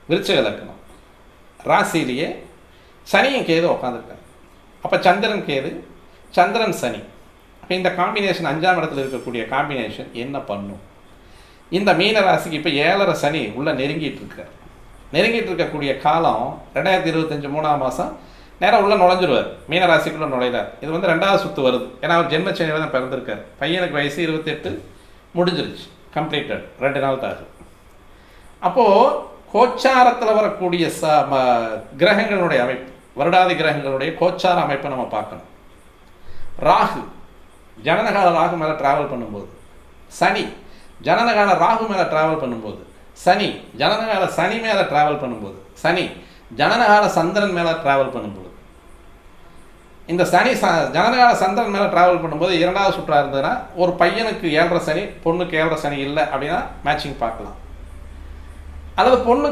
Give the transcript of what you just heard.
விருச்சிக லக்னம் ராசியிலேயே சனியும் கேது உட்காந்துருக்காங்க. அப்போ சந்திரன் கேது, சந்திரன் சனி, இப்போ இந்த காம்பினேஷன் 5ஆம் இடத்துல இருக்கக்கூடிய காம்பினேஷன் என்ன பண்ணும்? இந்த மீன ராசிக்கு இப்போ 7.5 சனி உள்ள நெருங்கிட்டு இருக்கக்கூடிய காலம் 2025 3ஆம் மாதம் நேரம் உள்ள நுழைஞ்சிருவார், மீன ராசிக்குள்ளே நுழையிறார். இது வந்து 2வது சுற்று வருது. ஏன்னா அவர் ஜென்மச்சனியில் தான் பிறந்திருக்கார். பையனுக்கு வயசு 28 முடிஞ்சிருச்சு, கம்ப்ளீட்டட், 2 நாள் தான். அப்போது கோச்சாரத்தில் வரக்கூடிய கிரகங்களுடைய அமைப்பு, வருடாதி கிரகங்களுடைய கோச்சார அமைப்பை நம்ம பார்க்கணும். ராகு ஜனனகால ராகு மேலே ட்ராவல் பண்ணும்போது, சனி ஜனனகால ராகு மேலே ட்ராவல் பண்ணும்போது, சனி ஜனனகால சனி மேலே ட்ராவல் பண்ணும்போது, சனி ஜனனகால சந்திரன் மேலே ட்ராவல் பண்ணும்போது, இந்த சனி ஜனனகால சந்திரன் மேலே ட்ராவல் பண்ணும்போது 2வது சுற்றாக இருந்ததுன்னா ஒரு பையனுக்கு 7.5 சனி, பொண்ணுக்கு 7.5 சனி இல்லை அப்படின்னா மேட்சிங் பார்க்கலாம். அல்லது பொண்ணுக்கு